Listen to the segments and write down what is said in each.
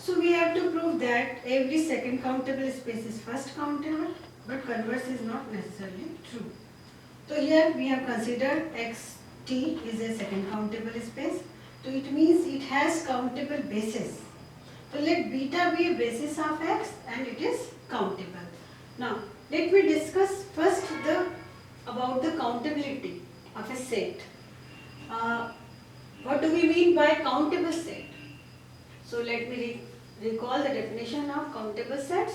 So we have to prove that every second countable space is first countable, but converse is not necessarily true. So here we have considered xt is a second countable space. So it means it has countable bases. So let beta be a basis of x and it is countable. Now let me discuss first about the countability of a set. What do we mean by countable set? So let me recall the definition of countable sets.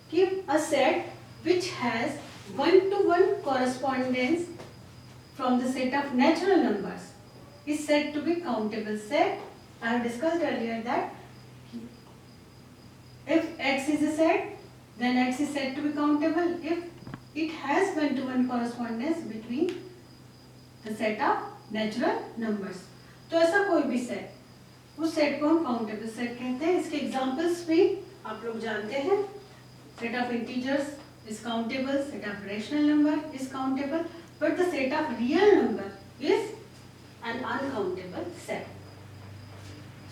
Give a set which has one-to-one correspondence from the set of natural numbers is said to be countable set. I have discussed earlier that if x is a set, then x is said to be countable if it has one-to-one correspondence between the set of natural numbers. तो ऐसा कोई भी set, उस set को हम countable set कहते हैं. इसके एग्जांपल्स भी आप लोग जानते हैं. Set of integers is countable, set of rational number is countable, but the set of real number is an uncountable set.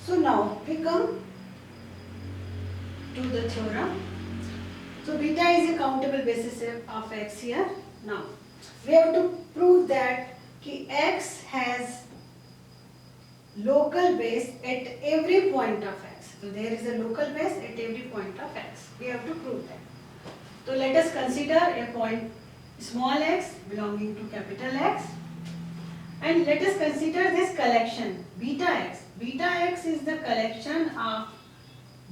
So now we come to the theorem. So beta is a countable basis of x here. Now we have to prove that कि x has local base at every point of x. So there is a local base at every point of x. We have to prove that. So let us consider a point small x belonging to capital X, and let us consider this collection beta x. Beta x is the collection of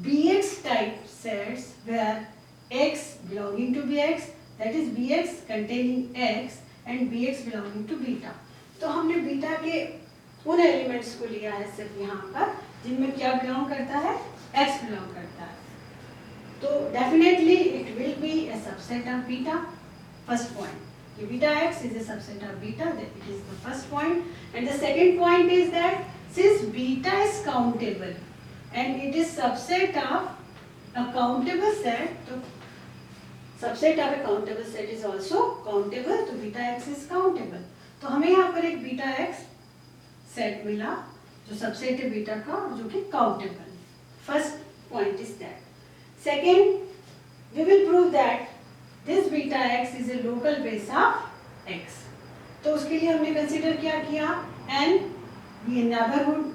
bx type sets where x belonging to bx, that is bx containing x and bx belonging to beta. तो हमने beta के उन elements को लिया है सिर्फ यहाँ पर जिनमें क्या बिलोंग करता है, x बिलोंग करता है. तो definitely it will be A subset of beta. First point कि beta x is a subset of beta, that it is the first point. And the second point is that since beta is countable and it is subset of a countable set, so subset of a countable set is also countable, तो beta x is countable. तो हमें यहाँ पर एक beta x set मिला जो subset है beta का और जो कि countable. First point is that. Second, we will prove that this beta x is a local base of x. तो उसके लिए हमने कंसीडर क्या किया, n be a neighborhood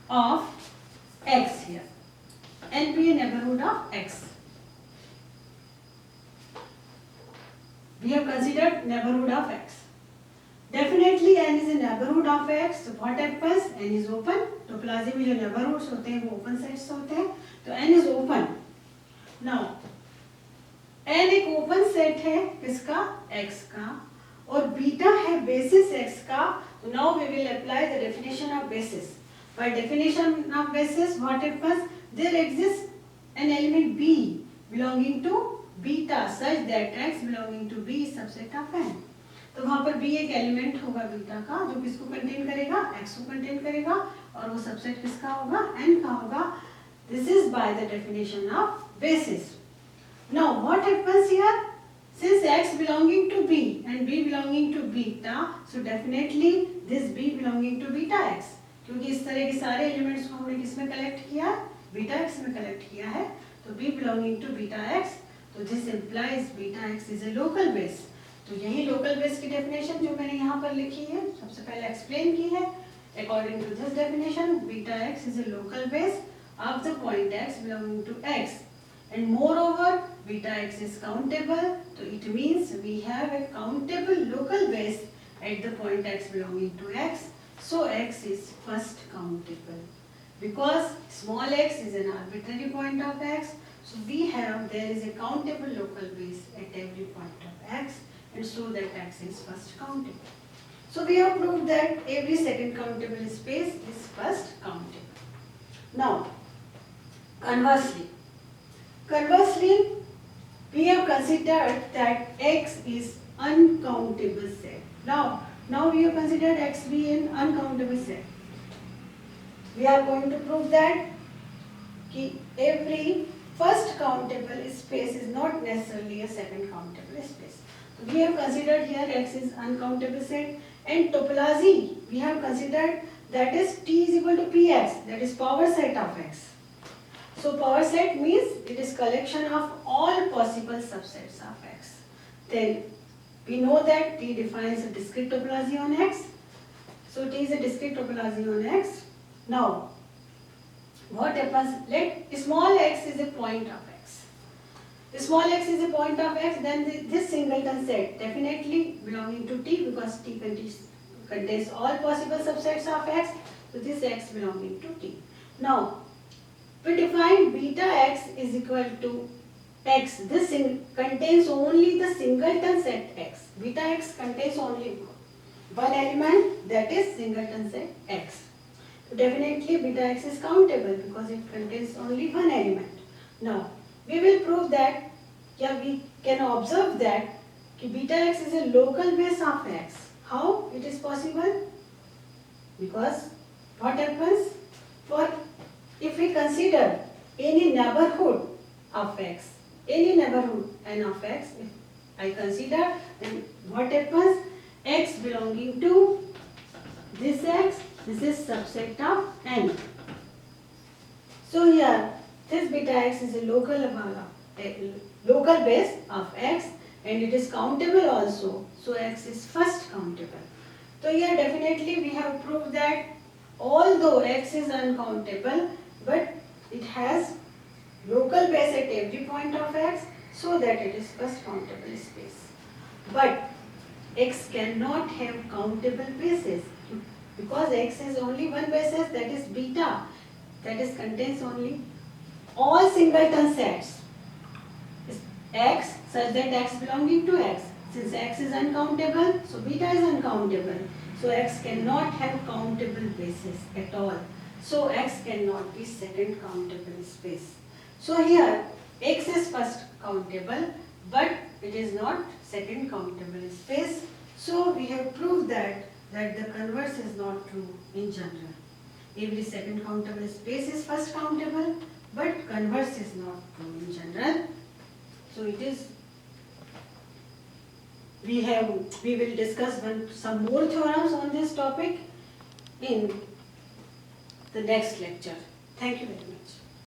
of x here. n be a neighborhood of x. We have considered neighborhood of x. Definitely n is a neighborhood of x. So what happens? n is open. Topology में जो neighborhoods होते हैं वो open sets होते हैं. तो n is open. Now n एक open set है किसका, x का, और बीटा है basis x का. So now we will apply the definition of basis. By definition of basis, what happens? There exists an element b belonging to beta such that x belonging to b is subset of n. तो वहाँ पर b एक element होगा beta का जो किसको contain करेगा, x को कंटेन करेगा, और वो सबसेट किसका होगा, n का होगा. This is by the definition of basis. Now what happens here, since x belonging to b and b belonging to beta, so definitely this b belonging to beta x, क्योंकि इस तरह के सारे elements को हमने किसमें कलेक्ट किया, beta x में कलेक्ट किया है. तो b belonging to beta x, तो this implies beta x is a local base. तो यही लोकल बेस की डेफिनेशन जो मैंने यहाँ पर लिखी है सबसे पहले एक्सप्लेन की है. According to this definition beta x is a local base of the point x belonging to x, and moreover beta x is countable. तो it means we have a countable local base at the point x belonging to x. So x is first countable because small x is an arbitrary point of x. So we have there is a countable local base at every point of x, and so that x is first countable. So we have proved that every second countable space is first countable. Now conversely we have considered that x is uncountable set. Now we have considered x be an uncountable set. We are going to prove that कि every first countable space is not necessarily a second countable space. So we have considered here x is uncountable set, and topology we have considered that is t is equal to px, that is power set of x. So power set means it is collection of all possible subsets of X. Then we know that T defines a discrete topology on X. So T is a discrete topology on X. Now, what happens? Let small x is a point of X. Small x is a point of X, then this singleton set definitely belonging to T because T contains all possible subsets of X. So this X belonging to T. Now, we define beta X is equal to X. This contains only the singleton set X. Beta X contains only one element, that is singleton set X. So definitely beta X is countable because it contains only one element. Now, we will prove that, we can observe that beta X is a local base of X. How it is possible? Because what happens? If we consider any neighborhood of X, any neighborhood n of X, if I consider, then what happens? X belonging to this X, this is subset of n. So here, this beta X is a local base of X and it is countable also. So X is first countable. So here definitely we have proved that although X is uncountable, but it has local base at every point of X, so that it is first countable space. But X cannot have countable bases because X has only one basis, that is beta, that is contains only all singleton sets X such that X belonging to X. Since X is uncountable, so beta is uncountable. So X cannot have countable bases at all. So X cannot be second countable space. So here X is first countable, but it is not second countable space. So we have proved that the converse is not true in general. Every second countable space is first countable, but converse is not true in general. So it is. We will discuss some more theorems on this topic in the next lecture. Thank you very much.